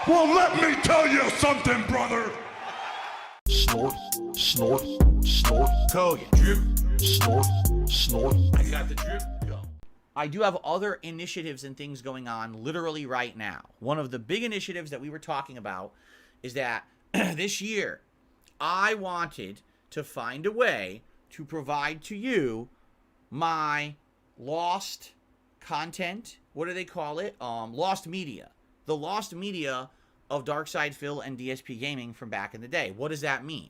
Well, let me tell you something, brother. Snort, snort, snort. Kogan. Drip. Snort, snort. I got the drip. Go. I do have other initiatives and things going on literally right now. One of the big initiatives that we were talking about is that this year I wanted to find a way to provide to you my lost content. What do they call it? Lost media. The lost media of Darksydephil and DSP Gaming from back in the day. What does that mean?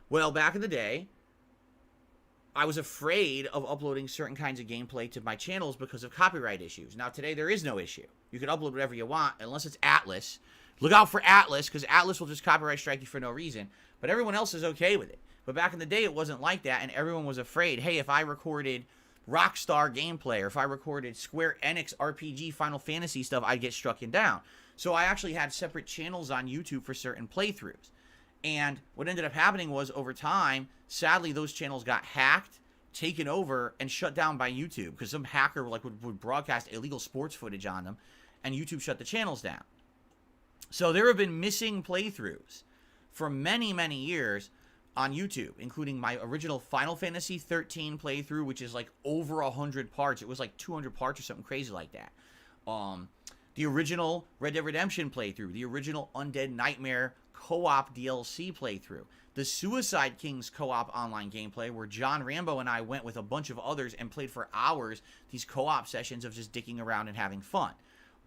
Well, back in the day, I was afraid of uploading certain kinds of gameplay to my channels because of copyright issues. Now, today, there is no issue. You can upload whatever you want, unless it's Atlas. Look out for Atlas, because Atlas will just copyright strike you for no reason. But everyone else is okay with it. But back in the day, it wasn't like that, and everyone was afraid, hey, if I recorded Rockstar gameplay, or if I recorded Square Enix RPG Final Fantasy stuff, I'd get struck down. So I actually had separate channels on YouTube for certain playthroughs. And what ended up happening was, over time, sadly, those channels got hacked, taken over, and shut down by YouTube, because some hacker would broadcast illegal sports footage on them, and YouTube shut the channels down. So there have been missing playthroughs for many, many years on YouTube, including my original Final Fantasy 13 playthrough, which is like over 100 parts. It was like 200 parts or something crazy like that. The original Red Dead Redemption playthrough, the original Undead Nightmare co-op DLC playthrough, the Suicide Kings co-op online gameplay, where John Rambo and I went with a bunch of others and played for hours these co-op sessions of just dicking around and having fun.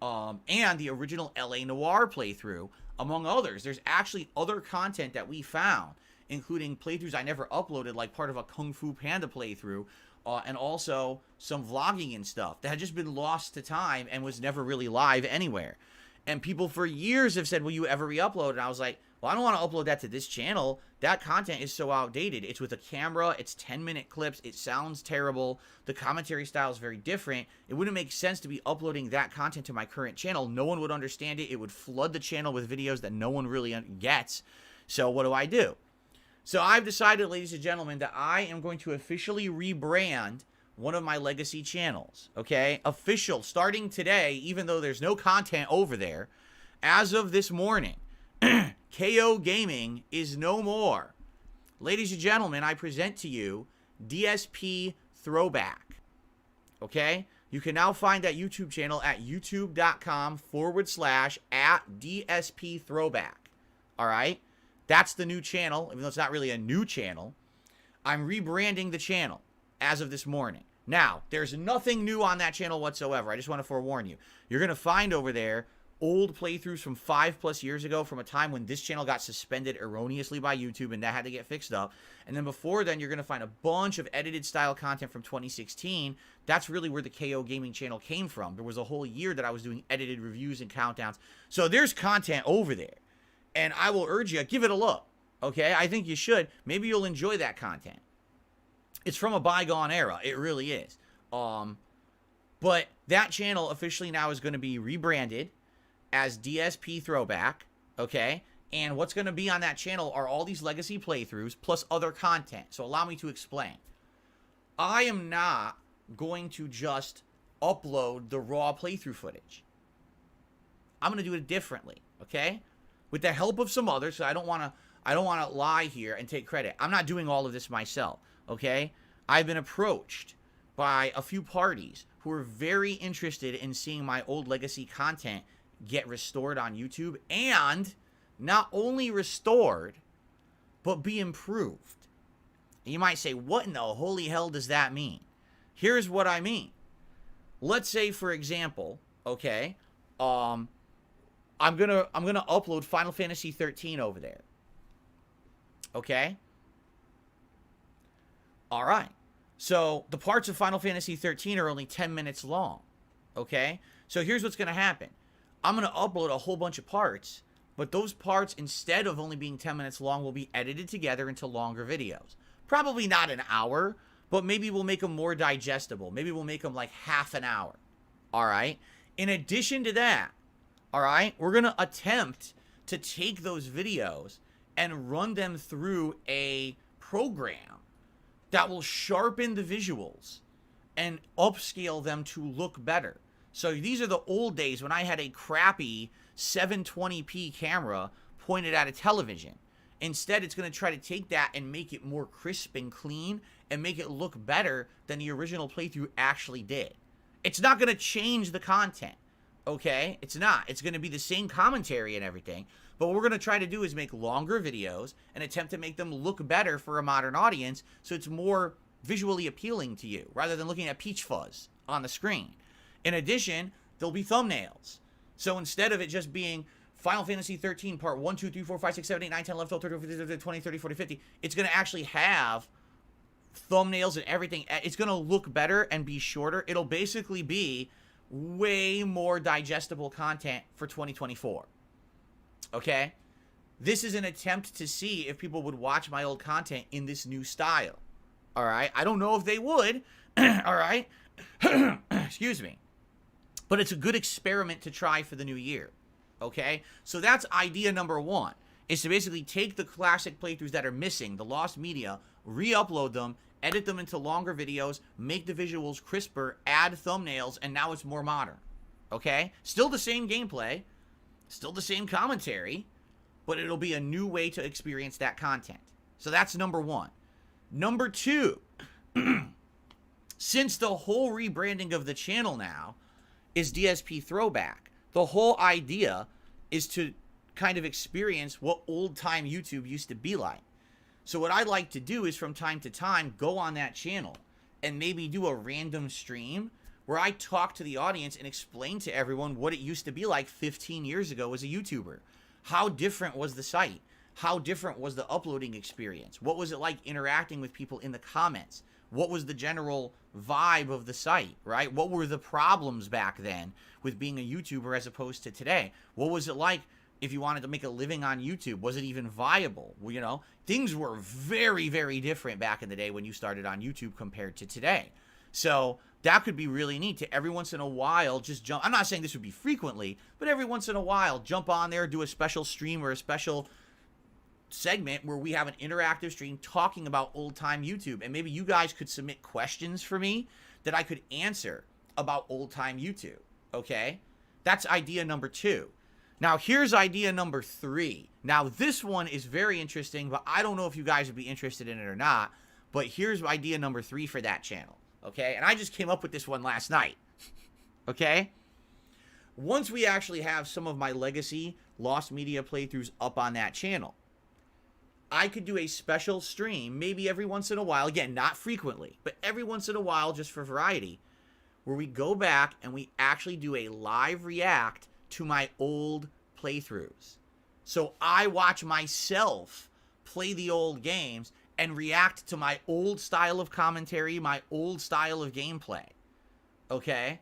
And the original LA Noire playthrough, among others. There's actually other content that we found, including playthroughs I never uploaded, like part of a Kung Fu Panda playthrough, and also some vlogging and stuff that had just been lost to time and was never really live anywhere. And people for years have said, will you ever re-upload? And I was like, well, I don't want to upload that to this channel. That content is so outdated. It's with a camera. It's 10-minute clips. It sounds terrible. The commentary style is very different. It wouldn't make sense to be uploading that content to my current channel. No one would understand it. It would flood the channel with videos that no one really gets. So what do? So I've decided, ladies and gentlemen, that I am going to officially rebrand one of my legacy channels, okay? Official, starting today, even though there's no content over there. As of this morning, KO Gaming is no more. Ladies and gentlemen, I present to you DSP Throwback, okay? You can now find that YouTube channel at youtube.com/@DSP Throwback, all right? That's the new channel, even though it's not really a new channel. I'm rebranding the channel as of this morning. Now, there's nothing new on that channel whatsoever. I just want to forewarn you. You're going to find over there old playthroughs from 5+ years ago, from a time when this channel got suspended erroneously by YouTube, and that had to get fixed up. And then before then, you're going to find a bunch of edited style content from 2016. That's really where the KO Gaming channel came from. There was a whole year that I was doing edited reviews and countdowns. So there's content over there. And I will urge you, give it a look, okay? I think you should. Maybe you'll enjoy that content. It's from a bygone era. It really is. But that channel officially now is going to be rebranded as DSP Throwback, okay? And what's going to be on that channel are all these legacy playthroughs plus other content. So allow me to explain. I am not going to just upload the raw playthrough footage. I'm going to do it differently, okay? With the help of some others, so I don't want to lie here and take credit. I'm not doing all of this myself, okay? I've been approached by a few parties who are very interested in seeing my old legacy content get restored on YouTube, and not only restored, but be improved. And you might say, what in the holy hell does that mean? Here's what I mean. Let's say, for example, okay, I'm gonna upload Final Fantasy 13 over there. Okay? All right. So the parts of Final Fantasy 13 are only 10 minutes long. Okay? So here's what's gonna happen. I'm gonna upload a whole bunch of parts, but those parts, instead of only being 10 minutes long, will be edited together into longer videos. Probably not an hour, but maybe we'll make them more digestible. Maybe we'll make them like half an hour. All right? In addition to that, all right, we're going to attempt to take those videos and run them through a program that will sharpen the visuals and upscale them to look better. So these are the old days when I had a crappy 720p camera pointed at a television. Instead, it's going to try to take that and make it more crisp and clean and make it look better than the original playthrough actually did. It's not going to change the content, okay? It's not. It's going to be the same commentary and everything, but what we're going to try to do is make longer videos and attempt to make them look better for a modern audience so it's more visually appealing to you rather than looking at peach fuzz on the screen. In addition, there'll be thumbnails. So instead of it just being Final Fantasy 13 part 1, 2, 3, 4, 5, 6, 7, 8, 9, 10, 11, 12, 13, 14, 15, 20, 30, 40, 50, it's going to actually have thumbnails and everything. It's going to look better and be shorter. It'll basically be way more digestible content for 2024. Okay? This is an attempt to see if people would watch my old content in this new style. All right? I don't know if they would. All right? Excuse me. But it's a good experiment to try for the new year. Okay? So that's idea number one, is to basically take the classic playthroughs that are missing, the lost media, re-upload them, edit them into longer videos, make the visuals crisper, add thumbnails, and now it's more modern. Okay? Still the same gameplay, still the same commentary, but it'll be a new way to experience that content. So that's number one. Number two, since the whole rebranding of the channel now is DSP Throwback, the whole idea is to kind of experience what old-time YouTube used to be like. So what I'd like to do is from time to time go on that channel and maybe do a random stream where I talk to the audience and explain to everyone what it used to be like 15 years ago as a YouTuber. How different was the site? How different was the uploading experience? What was it like interacting with people in the comments? What was the general vibe of the site, right? What were the problems back then with being a YouTuber as opposed to today? What was it like if you wanted to make a living on YouTube? Was it even viable? Well, you know, things were very, very different back in the day when you started on YouTube compared to today. So that could be really neat to every once in a while just jump. I'm not saying this would be frequently, but every once in a while, jump on there, do a special stream or a special segment where we have an interactive stream talking about old-time YouTube. And maybe you guys could submit questions for me that I could answer about old-time YouTube, okay? That's idea number two. Now, here's idea number three. Now, this one is very interesting, but I don't know if you guys would be interested in it or not. But here's idea number three for that channel, okay? And I just came up with this one last night, okay? Once we actually have some of my legacy lost media playthroughs up on that channel, I could do a special stream, maybe every once in a while, again, not frequently, but every once in a while, just for variety, where we go back and we actually do a live react to my old playthroughs. So I watch myself play the old games and react to my old style of commentary, my old style of gameplay. Okay?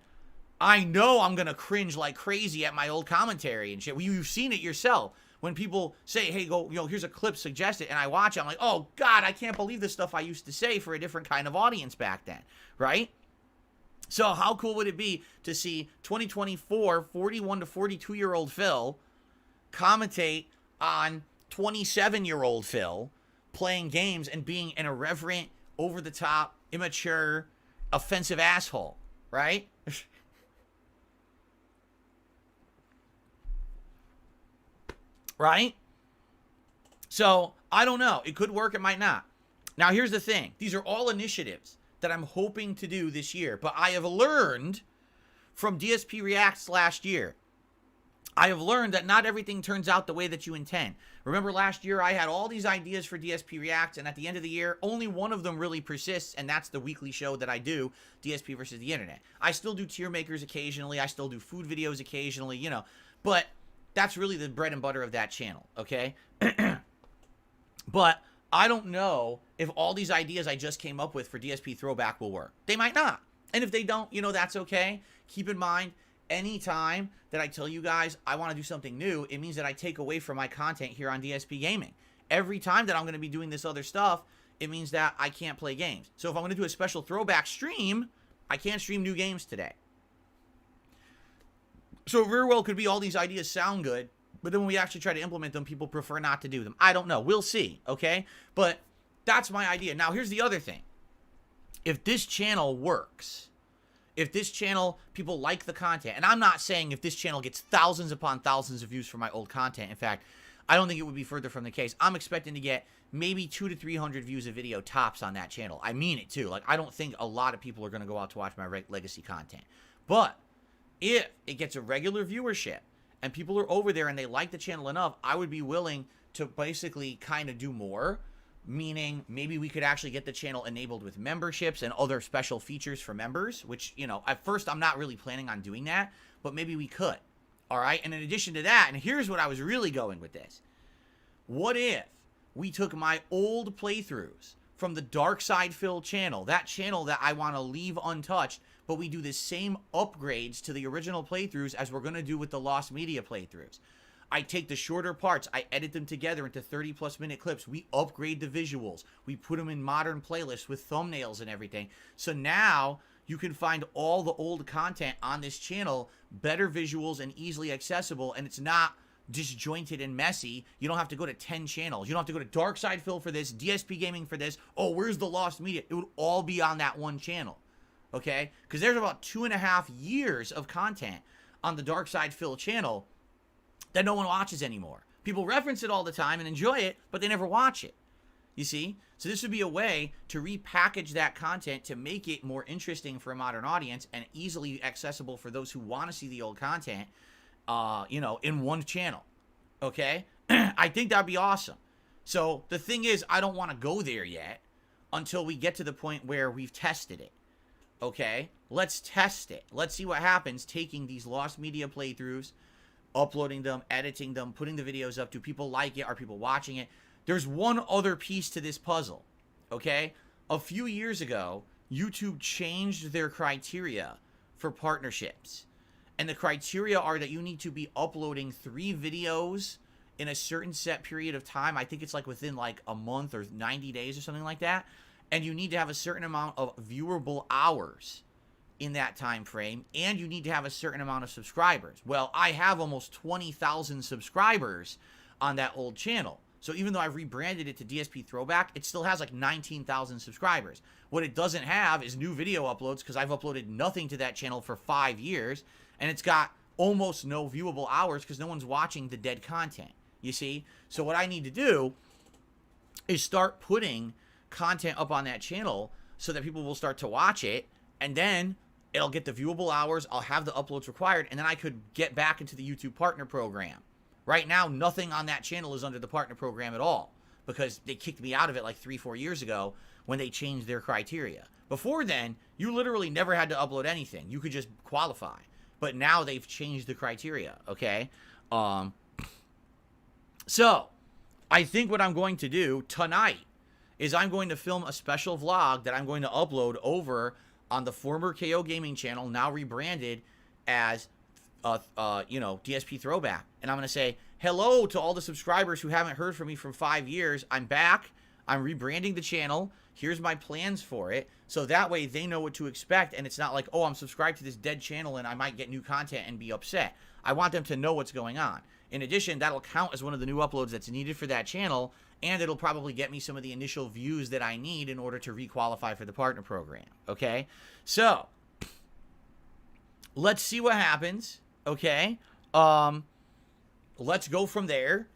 I know I'm going to cringe like crazy at my old commentary and shit. Well, you've seen it yourself. When people say, hey, go, you know, here's a clip suggested, and I watch it, I'm like, oh, God, I can't believe the stuff I used to say for a different kind of audience back then, right? So how cool would it be to see 2024 41 to 42-year-old Phil commentate on 27-year-old Phil playing games and being an irreverent, over-the-top, immature, offensive asshole, right? Right? So, I don't know. It could work, it might not. Now, here's the thing. These are all initiatives that I'm hoping to do this year, but I have learned from DSP Reacts last year. I have learned that not everything turns out the way that you intend. Remember last year I had all these ideas for DSP Reacts, and at the end of the year, only one of them really persists, and that's the weekly show that I do, DSP versus the Internet. I still do tier makers occasionally. I still do food videos occasionally, you know, but that's really the bread and butter of that channel, okay? But I don't know if all these ideas I just came up with for DSP Throwback will work. They might not. And if they don't, you know, that's okay. Keep in mind, anytime that I tell you guys I want to do something new, it means that I take away from my content here on DSP Gaming. Every time that I'm going to be doing this other stuff, it means that I can't play games. So if I'm going to do a special throwback stream, I can't stream new games today. So it very well could be all these ideas sound good, but then when we actually try to implement them, people prefer not to do them. I don't know. We'll see, okay? But that's my idea. Now, here's the other thing. If this channel works, if this channel, people like the content, and I'm not saying if this channel gets thousands upon thousands of views for my old content. In fact, I don't think it would be further from the case. I'm expecting to get maybe 200 to 300 views a video tops on that channel. I mean it too. Like, I don't think a lot of people are going to go out to watch my legacy content. But if it gets a regular viewership and people are over there and they like the channel enough, I would be willing to basically kind of do more. Meaning, maybe we could actually get the channel enabled with memberships and other special features for members, which, you know, at first I'm not really planning on doing that, but maybe we could. All right. And in addition to that, and here's what I was really going with this. What if we took my old playthroughs from the darksydephil channel, that channel that I want to leave untouched, but we do the same upgrades to the original playthroughs as we're going to do with the Lost Media playthroughs. I take the shorter parts, I edit them together into 30+ minute clips. We upgrade the visuals. We put them in modern playlists with thumbnails and everything. So now you can find all the old content on this channel, better visuals and easily accessible, and it's not disjointed and messy. You don't have to go to 10 channels. You don't have to go to darksydephil for this, DSP Gaming for this. Oh, where's the Lost Media? It would all be on that one channel, okay? Because there's about 2.5 years of content on the darksydephil channel that no one watches anymore. People reference it all the time and enjoy it, but they never watch it. You see? So this would be a way to repackage that content to make it more interesting for a modern audience and easily accessible for those who want to see the old content, you know, in one channel. Okay? I think that'd be awesome. So the thing is, I don't want to go there yet until we get to the point where we've tested it. Okay? Let's test it. Let's see what happens taking these Lost Media playthroughs, uploading them, editing them, putting the videos up. Do people like it? Are people watching it? There's one other piece to this puzzle, okay? A few years ago, YouTube changed their criteria for partnerships. And the criteria are that you need to be uploading 3 videos in a certain set period of time. I think it's like within like a month or 90 days or something like that. And you need to have a certain amount of viewable hours in that time frame, and you need to have a certain amount of subscribers. Well, I have almost 20,000 subscribers on that old channel. So even though I've rebranded it to DSP Throwback, it still has like 19,000 subscribers. What it doesn't have is new video uploads, because I've uploaded nothing to that channel for 5 years, and it's got almost no viewable hours because no one's watching the dead content, you see? So what I need to do is start putting content up on that channel so that people will start to watch it, and then it'll get the viewable hours, I'll have the uploads required, and then I could get back into the YouTube Partner Program. Right now, nothing on that channel is under the Partner Program at all, because they kicked me out of it like 3-4 years ago when they changed their criteria. Before then, you literally never had to upload anything. You could just qualify. But now they've changed the criteria, okay? So, I think what I'm going to do tonight is I'm going to film a special vlog that I'm going to upload over on the former KO Gaming channel, now rebranded as, you know, DSP Throwback. And I'm going to say, hello to all the subscribers who haven't heard from me from 5 years. I'm back. I'm rebranding the channel. Here's my plans for it. So that way they know what to expect. And it's not like, oh, I'm subscribed to this dead channel and I might get new content and be upset. I want them to know what's going on. In addition, that'll count as one of the new uploads that's needed for that channel. And it'll probably get me some of the initial views that I need in order to requalify for the partner program. Okay? So, let's see what happens. Okay? Let's go from there.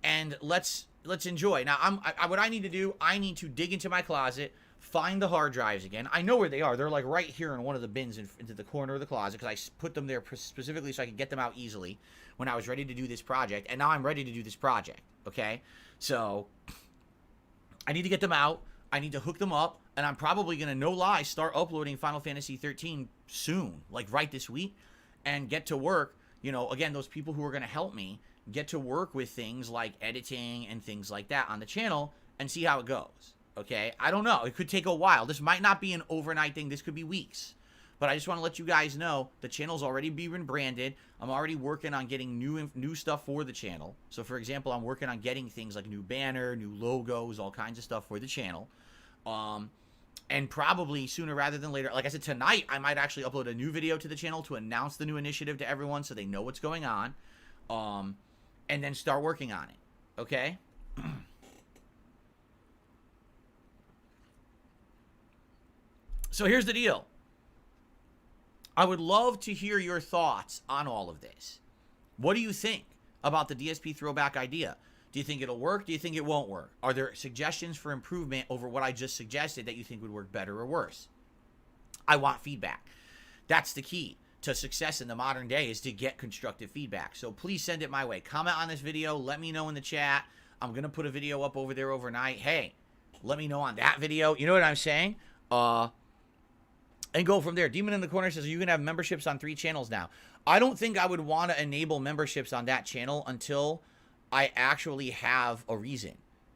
And let's enjoy. Now, what I need to do, I need to dig into my closet, find the hard drives again. I know where they are. They're like right here in one of the bins into the corner of the closet, because I put them there specifically so I could get them out easily when I was ready to do this project. And now I'm ready to do this project. Okay? So, I need to get them out. I need to hook them up. And I'm probably going to, no lie, start uploading Final Fantasy 13 soon. Like right this week. And get to work. You know, again, those people who are going to help me get to work with things like editing and things like that on the channel and see how it goes. Okay? I don't know. It could take a while. This might not be an overnight thing. This could be weeks. But I just want to let you guys know the channel's already been branded. I'm already working on getting new stuff for the channel. So, for example, I'm working on getting things like new banner, new logos, all kinds of stuff for the channel. And probably sooner rather than later, like I said, tonight, I might actually upload a new video to the channel to announce the new initiative to everyone so they know what's going on. And then start working on it. Okay? So here's the deal. I would love to hear your thoughts on all of this. What do you think about the DSP throwback idea? Do you think it'll work? Do you think it won't work? Are there suggestions for improvement over what I just suggested that you think would work better or worse? I want feedback. That's the key to success in the modern day, is to get constructive feedback. So please send it my way. Comment on this video. Let me know in the chat. I'm going to put a video up over there overnight. Hey, let me know on that video. You know what I'm saying? And go from there. Demon in the corner says, you can have memberships on 3 channels now. I don't think I would want to enable memberships on that channel until I actually have a reason.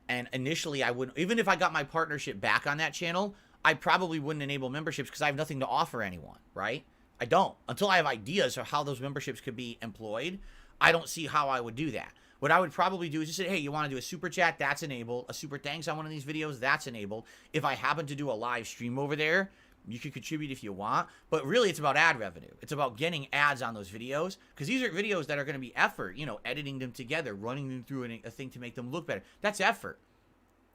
And initially, I wouldn't. Even if I got my partnership back on that channel, I probably wouldn't enable memberships because I have nothing to offer anyone, right? I don't. Until I have ideas of how those memberships could be employed, I don't see how I would do that. What I would probably do is just say, hey, you want to do a super chat? That's enabled. A super thanks on one of these videos? That's enabled. If I happen to do a live stream over there, you can contribute if you want. But really, it's about ad revenue. It's about getting ads on those videos, because these are videos that are going to be effort, you know, editing them together, running them through a thing to make them look better. That's effort,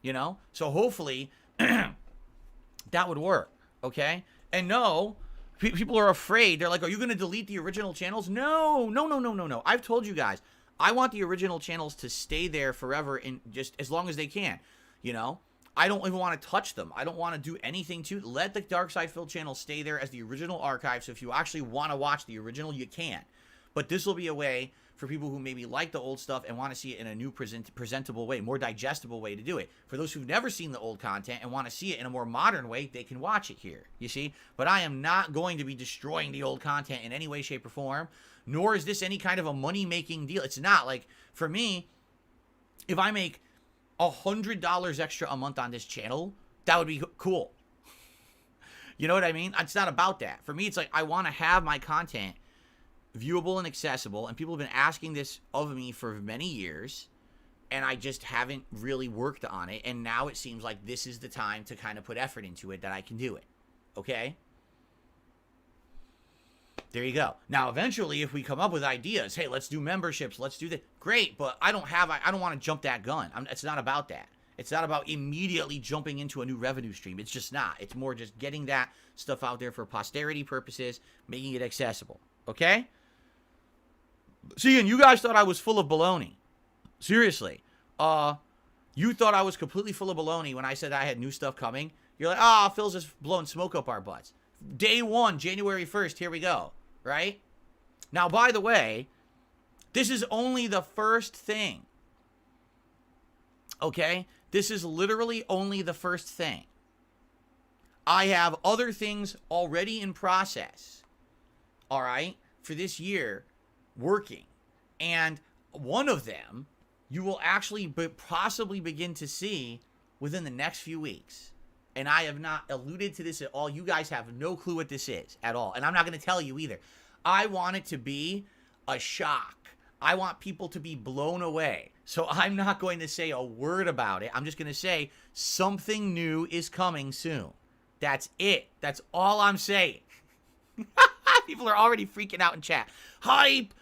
you know? So hopefully that would work, okay? And no, people are afraid. They're like, are you going to delete the original channels? No, no, no, no, no, no. I've told you guys, I want the original channels to stay there forever, and just as long as they can, you know? I don't even want to touch them. I don't want to do anything to let the darksydephil channel stay there as the original archive. So if you actually want to watch the original, you can. But this will be a way for people who maybe like the old stuff and want to see it in a new presentable way, more digestible way to do it. For those who've never seen the old content and want to see it in a more modern way, they can watch it here, you see? But I am not going to be destroying the old content in any way, shape, or form, nor is this any kind of a money-making deal. It's not. Like, for me, if I make $100 extra a month on this channel, that would be cool. You know what I mean? It's not about that. For me, it's like, I want to have my content viewable and accessible, and people have been asking this of me for many years, and I just haven't really worked on it, and now it seems like this is the time to kind of put effort into it, that I can do it. Okay? There you go. Now, eventually, if we come up with ideas, hey, let's do memberships, let's do that. Great, but I don't want to jump that gun. It's not about that. It's not about immediately jumping into a new revenue stream. It's just not. It's more just getting that stuff out there for posterity purposes, making it accessible. Okay? See, and you guys thought I was full of baloney. Seriously. You thought I was completely full of baloney when I said I had new stuff coming. You're like, Phil's just blowing smoke up our butts. Day 1, January 1st, here we go. Right? Now, by the way, this is only the first thing. Okay? This is literally only the first thing. I have other things already in process, all right, for this year working. And one of them you will actually possibly begin to see within the next few weeks. And I have not alluded to this at all. You guys have no clue what this is at all. And I'm not going to tell you either. I want it to be a shock. I want people to be blown away. So I'm not going to say a word about it. I'm just going to say something new is coming soon. That's it. That's all I'm saying. People are already freaking out in chat. Hype.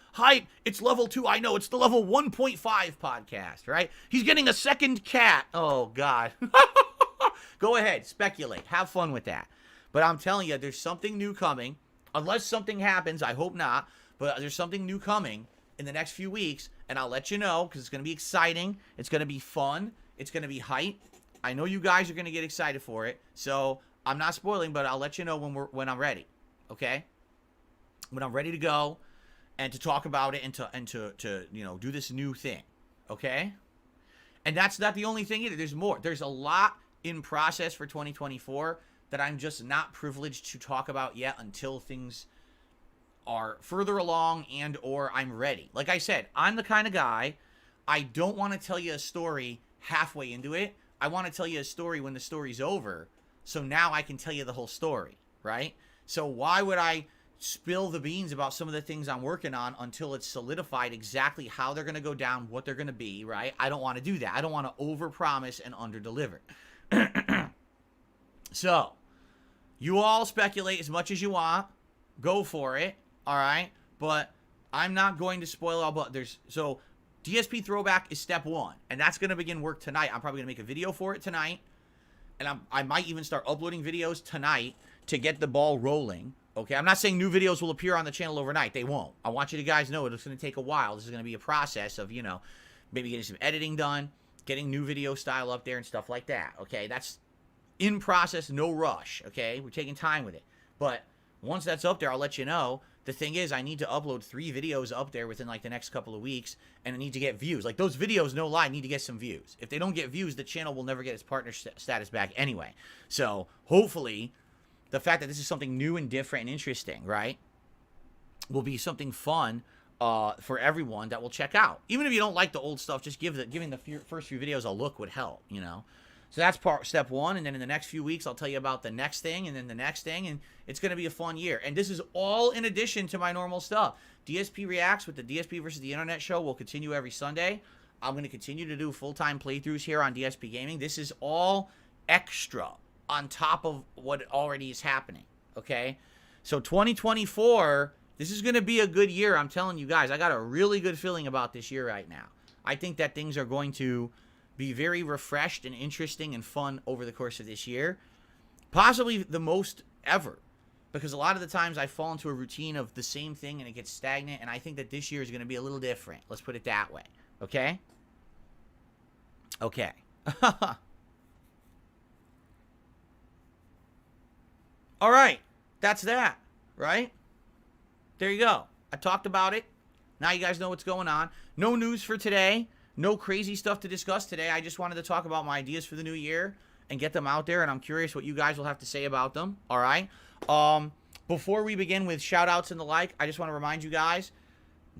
It's level 2. I know. It's the level 1.5 podcast, right? He's getting a second cat. Oh, God. Go ahead, speculate, have fun with that. But I'm telling you, there's something new coming. Unless something happens, I hope not, but there's something new coming in the next few weeks, and I'll let you know, because it's going to be exciting, it's going to be fun, it's going to be hype. I know you guys are going to get excited for it, so I'm not spoiling, but I'll let you know when I'm ready, okay? When I'm ready to go and to talk about it and to you know, do this new thing, okay? And that's not the only thing either. There's more. There's a lot in process for 2024 that I'm just not privileged to talk about yet until things are further along and or I'm ready. Like I said, I'm the kind of guy, I don't want to tell you a story halfway into it. I want to tell you a story when the story's over, so now I can tell you the whole story, right? So why would I spill the beans about some of the things I'm working on until it's solidified exactly how they're going to go down, what they're going to be, right? I don't want to do that. I don't want to overpromise and underdeliver. So, you all speculate as much as you want. Go for it, all right? But I'm not going to spoil all, but so DSP Throwback is step 1, and that's going to begin work tonight. I'm probably going to make a video for it tonight, and I might even start uploading videos tonight to get the ball rolling, Okay, I'm not saying new videos will appear on the channel overnight. They won't. I want you to guys know it's going to take a while. This is going to be a process of, you know, maybe getting some editing done, getting new video style up there and stuff like that. Okay, that's in process, no rush. Okay, we're taking time with it. But once that's up there, I'll let you know. The thing is, I need to upload 3 videos up there within like the next couple of weeks, and I need to get views. Like those videos, no lie, need to get some views. If they don't get views, the channel will never get its partner status back anyway. So hopefully, the fact that this is something new and different and interesting, right, will be something fun for everyone that will check out. Even if you don't like the old stuff, just giving the first few videos a look would help, you know. So that's step 1, and then in the next few weeks, I'll tell you about the next thing, and then the next thing, and it's going to be a fun year. And this is all in addition to my normal stuff. DSP Reacts with the DSP versus the Internet show will continue every Sunday. I'm going to continue to do full-time playthroughs here on DSP Gaming. This is all extra on top of what already is happening, okay? So 2024, this is going to be a good year. I'm telling you guys, I got a really good feeling about this year right now. I think that things are going to be very refreshed and interesting and fun over the course of this year. Possibly the most ever. Because a lot of the times I fall into a routine of the same thing and it gets stagnant. And I think that this year is going to be a little different. Let's put it that way. Okay? Okay. All right. That's that. Right? There you go. I talked about it. Now you guys know what's going on. No news for today. No crazy stuff to discuss today. I just wanted to talk about my ideas for the new year and get them out there, and I'm curious what you guys will have to say about them. All right? Before we begin with shout-outs and the like, I just want to remind you guys,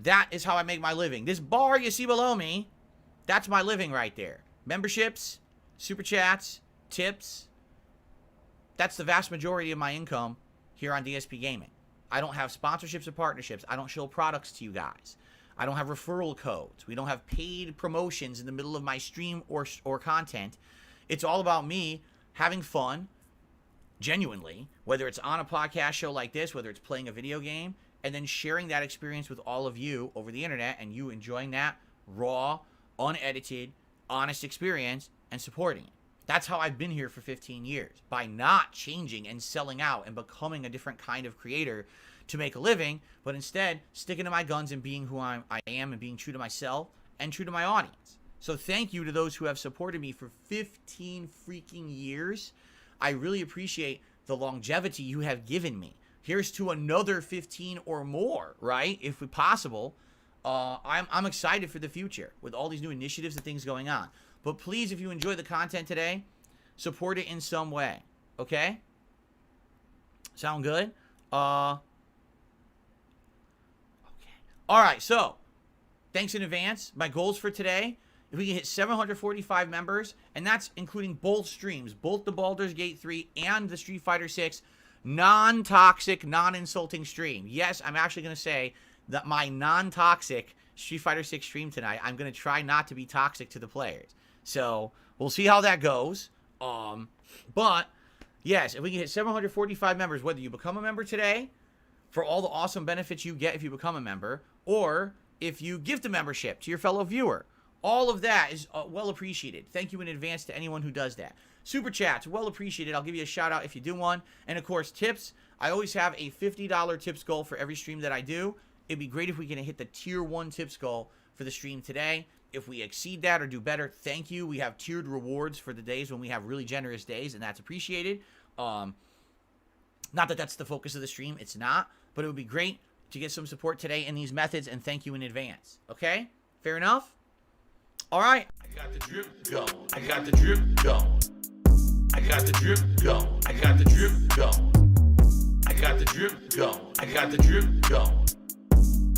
that is how I make my living. This bar you see below me, that's my living right there. Memberships, super chats, tips. That's the vast majority of my income here on DSP Gaming. I don't have sponsorships or partnerships. I don't show products to you guys. I don't have referral codes. We don't have paid promotions in the middle of my stream or content. It's all about me having fun, genuinely, whether it's on a podcast show like this, whether it's playing a video game, and then sharing that experience with all of you over the internet and you enjoying that raw, unedited, honest experience and supporting it. That's how I've been here for 15 years, by not changing and selling out and becoming a different kind of creator to make a living, but instead sticking to my guns and being who I am and being true to myself and true to my audience. So thank you to those who have supported me for 15 freaking years. I really appreciate the longevity you have given me. Here's to another 15 or more, right? If possible. I'm excited for the future with all these new initiatives and things going on. But please, if you enjoy the content today, support it in some way. Okay? Sound good? All right, so thanks in advance. My goals for today, if we can hit 745 members, and that's including both streams, both the Baldur's Gate 3 and the Street Fighter 6 non-toxic, non-insulting stream. Yes, I'm actually going to say that my non-toxic Street Fighter 6 stream tonight, I'm going to try not to be toxic to the players. So we'll see how that goes. But yes, if we can hit 745 members, whether you become a member today, for all the awesome benefits you get if you become a member, or if you gift a membership to your fellow viewer. All of that is well appreciated. Thank you in advance to anyone who does that. Super chats, well appreciated. I'll give you a shout out if you do one. And of course, tips. I always have a $50 tips goal for every stream that I do. It'd be great if we can hit the tier 1 tips goal for the stream today. If we exceed that or do better, thank you. We have tiered rewards for the days when we have really generous days, and that's appreciated. Not that that's the focus of the stream. It's not. But it would be great to get some support today in these methods, and thank you in advance. Okay? Fair enough? All right. I got the drip going. I got the drip going. I got the drip going. I got the drip going. I got the drip going. I got the drip going.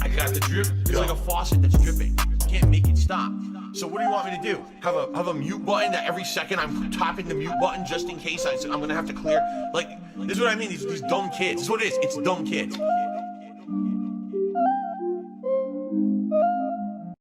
I got the drip going. It's like a faucet that's dripping. You can't make it stop. So what do you want me to do? Have a mute button that every second I'm tapping the mute button just in case I'm gonna have to clear? Like, this is what I mean, these dumb kids. This is what it is, it's dumb kids.